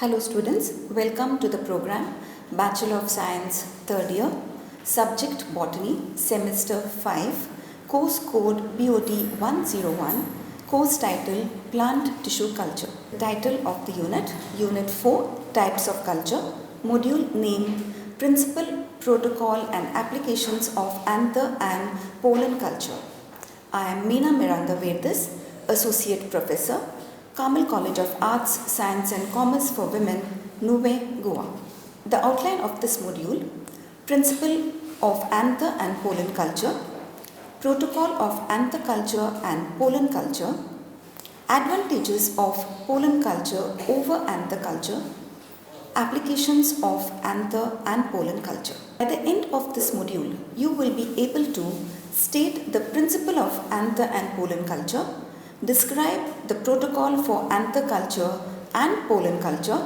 Hello students, welcome to the program Bachelor of Science 3rd year, Subject Botany, Semester 5, Course Code BOT 101, Course Title Plant Tissue Culture. Title of the unit, Unit 4, Types of Culture, Module name Principle, Protocol and Applications of Anther and Pollen Culture. I am Meena Miranda Verdes, Associate Professor, Carmel College of Arts, Science and Commerce for Women, Nuwe, Goa. The outline of this module: Principle of Anther and Pollen Culture, Protocol of Anther Culture and Pollen Culture, Advantages of Pollen Culture over Anther Culture, Applications of Anther and Pollen Culture. At the end of this module, you will be able to state the principle of Anther and Pollen Culture, describe the protocol for anther culture and pollen culture,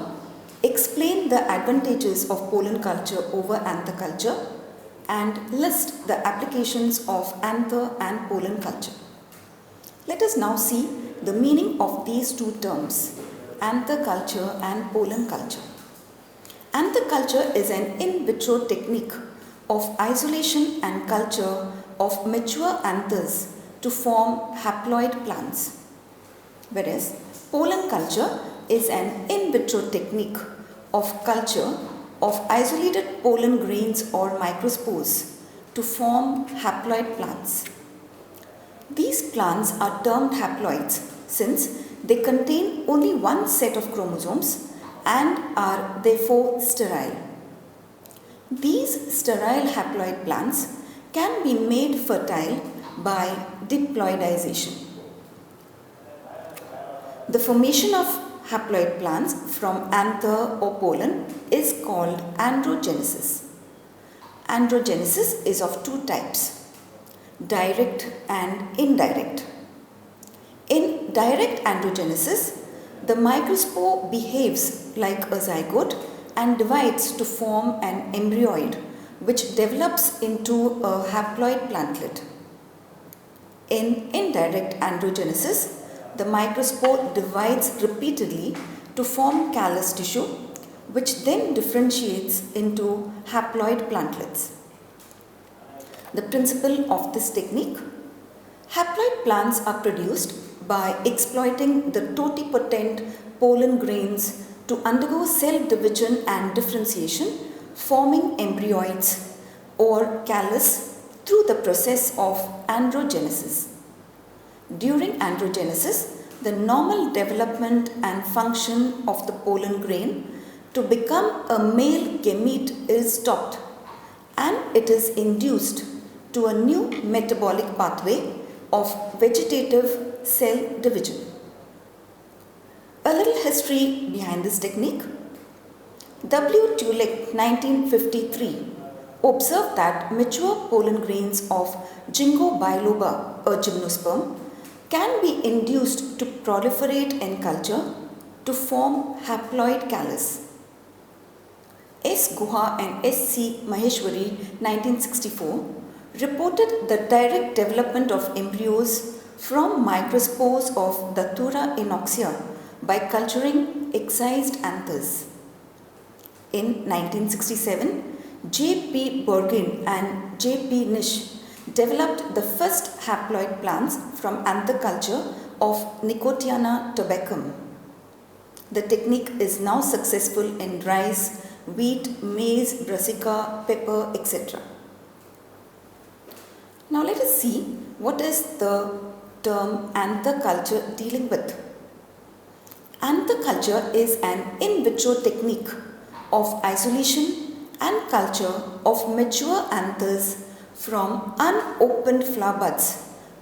explain the advantages of pollen culture over anther culture, and list the applications of anther and pollen culture. Let us now see the meaning of these two terms, anther culture and pollen culture. Anther culture is an in vitro technique of isolation and culture of mature anthers to form haploid plants, whereas pollen culture is an in vitro technique of culture of isolated pollen grains or microspores to form haploid plants. These plants are termed haploids since they contain only one set of chromosomes and are therefore sterile. These sterile haploid plants can be made fertile by diploidization. The formation of haploid plants from anther or pollen is called androgenesis. Androgenesis is of two types, direct and indirect. In direct androgenesis, the microspore behaves like a zygote and divides to form an embryoid which develops into a haploid plantlet. In indirect androgenesis, the microspore divides repeatedly to form callus tissue, which then differentiates into haploid plantlets. The principle of this technique: haploid plants are produced by exploiting the totipotent pollen grains to undergo cell division and differentiation, forming embryoids or callus through the process of androgenesis. During androgenesis, the normal development and function of the pollen grain to become a male gamete is stopped and it is induced to a new metabolic pathway of vegetative cell division. A little history behind this technique. W. Tulek, 1953, observed that mature pollen grains of Ginkgo biloba, a gymnosperm, can be induced to proliferate in culture to form haploid callus. S. Guha and S. C. Maheshwari, 1964, reported the direct development of embryos from microspores of Datura inoxia by culturing excised anthers. In 1967, J. P. Burgin and J. P. Nish developed the first haploid plants from anther culture of Nicotiana tabacum. The technique is now successful in rice, wheat, maize, brassica, pepper, etc. Now let us see what is the term anther culture dealing with. Anther culture is an in vitro technique of isolation and culture of mature anthers from unopened flower buds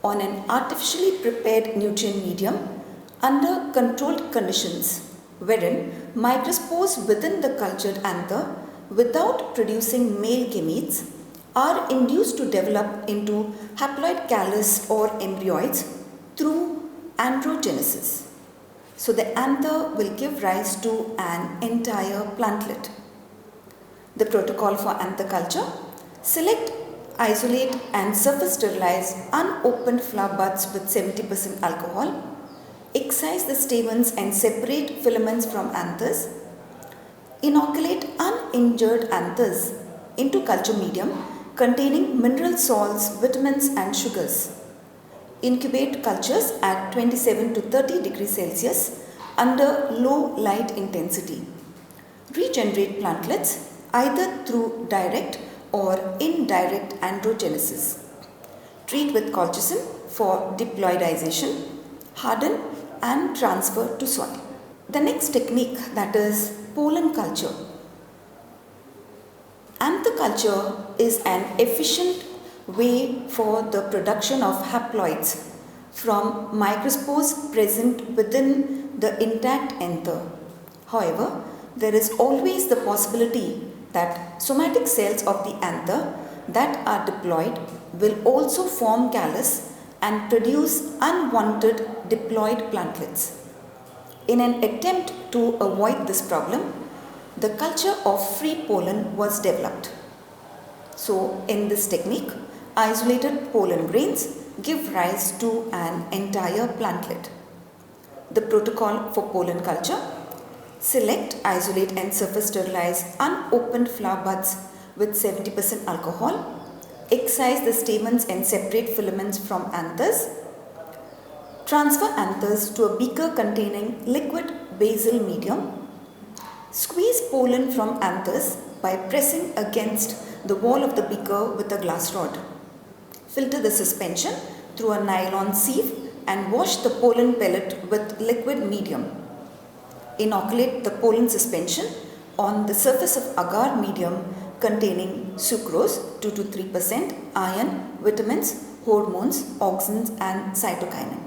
on an artificially prepared nutrient medium under controlled conditions, wherein microspores within the cultured anther without producing male gametes are induced to develop into haploid callus or embryoids through androgenesis. So the anther will give rise to an entire plantlet. The protocol for anther culture: select, isolate and surface sterilize unopened flower buds with 70% alcohol, excise the stamens and separate filaments from anthers, Inoculate uninjured anthers into culture medium containing mineral salts, vitamins and sugars. Incubate cultures at 27 to 30 degrees Celsius under low light intensity. Regenerate plantlets either through direct or indirect androgenesis. Treat with colchicine for diploidization, harden and transfer to soil. The next technique, that is pollen culture. Anther culture is an efficient way for the production of haploids from microspores present within the intact anther. However, there is always the possibility that somatic cells of the anther that are diploid will also form callus and produce unwanted diploid plantlets. In an attempt to avoid this problem, the culture of free pollen was developed. So, in this technique, isolated pollen grains give rise to an entire plantlet. The protocol for pollen culture: select, isolate and surface sterilize unopened flower buds with 70% alcohol. Excise the stamens and separate filaments from anthers. Transfer anthers to a beaker containing liquid basal medium. Squeeze pollen from anthers by pressing against the wall of the beaker with a glass rod. Filter the suspension through a nylon sieve and wash the pollen pellet with liquid medium. Inoculate the pollen suspension on the surface of agar medium containing sucrose 2 to 3%, iron, vitamins, hormones, auxins and cytokinin.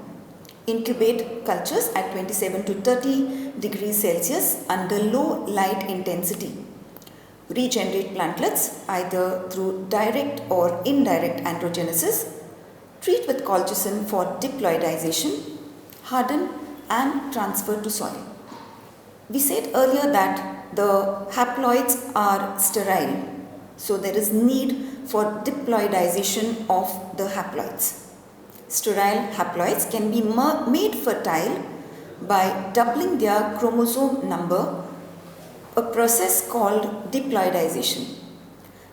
Incubate cultures at 27 to 30 degrees Celsius under low light intensity. Regenerate plantlets either through direct or indirect androgenesis. Treat with colchicine for diploidization, harden and transfer to soil. We said earlier that the haploids are sterile, so there is need for diploidization of the haploids. Sterile haploids can be made fertile by doubling their chromosome number, a process called diploidization.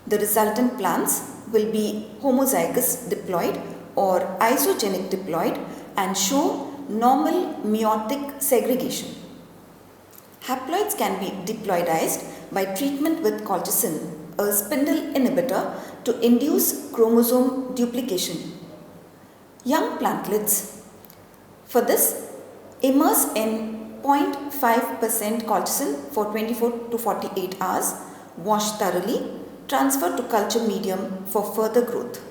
The resultant plants will be homozygous diploid or isogenic diploid and show normal meiotic segregation. Haploids can be diploidized by treatment with colchicine, a spindle inhibitor, to induce chromosome duplication. Young plantlets, for this, immerse in 0.5% colchicine for 24 to 48 hours, wash thoroughly, transfer to culture medium for further growth.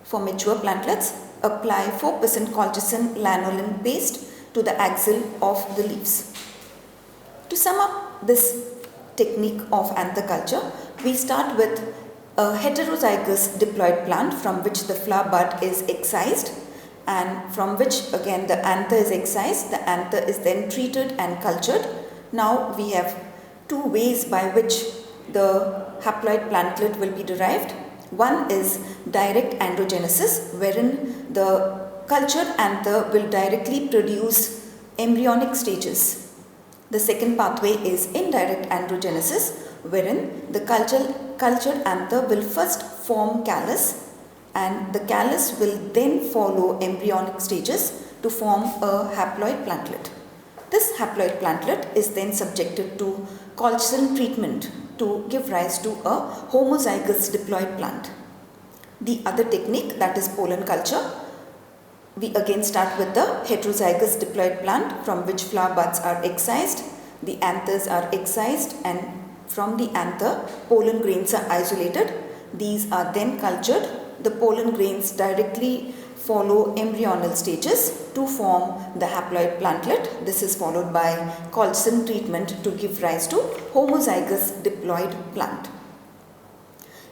For mature plantlets, apply 4% colchicine lanolin paste to the axil of the leaves. To sum up this technique of anther culture, we start with a heterozygous diploid plant from which the flower bud is excised and from which again the anther is excised. The anther is then treated and cultured. Now we have two ways by which the haploid plantlet will be derived. One is direct androgenesis, wherein the cultured anther will directly produce embryonic stages. The second pathway is indirect androgenesis, wherein the cultured anther will first form callus and the callus will then follow embryonic stages to form a haploid plantlet. This haploid plantlet is then subjected to colchicine treatment to give rise to a homozygous diploid plant. The other technique, that is pollen culture, we again start with the heterozygous diploid plant from which flower buds are excised, the anthers are excised and from the anther pollen grains are isolated. These are then cultured. The pollen grains directly follow embryonal stages to form the haploid plantlet. This is followed by colchicine treatment to give rise to homozygous diploid plant.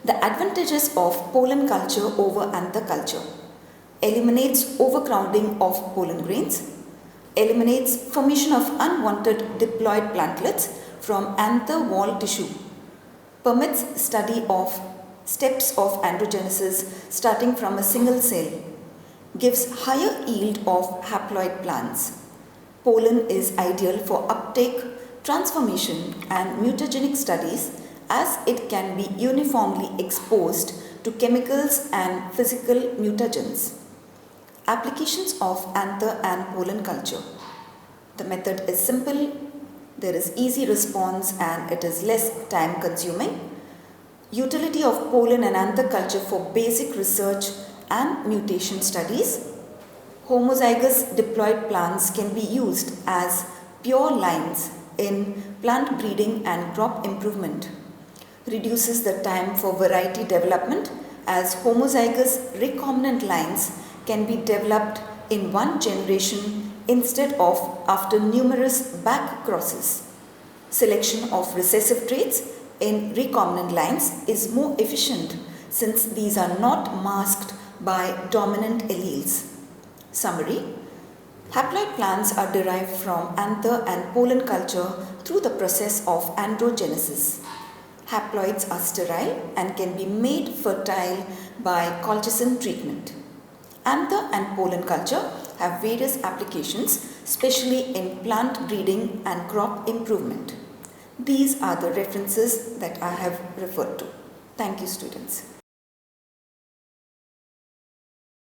The advantages of pollen culture over anther culture: eliminates overcrowding of pollen grains, eliminates formation of unwanted diploid plantlets from anther wall tissue, permits study of steps of androgenesis starting from a single cell, gives higher yield of haploid plants. Pollen is ideal for uptake transformation and mutagenic studies, as it can be uniformly exposed to chemicals and physical mutagens. Applications of anther and pollen culture. The method is simple, there is easy response and it is less time consuming. Utility of pollen and anther culture for basic research and mutation studies. Homozygous diploid plants can be used as pure lines in plant breeding and crop improvement. Reduces the time for variety development, as homozygous recombinant lines can be developed in one generation instead of after numerous back crosses. Selection of recessive traits in recombinant lines is more efficient since these are not masked by dominant alleles. Summary: haploid plants are derived from anther and pollen culture through the process of androgenesis. Haploids are sterile and can be made fertile by colchicine treatment. Anther and pollen culture have various applications, especially in plant breeding and crop improvement. These are the references that I have referred to. Thank you, students.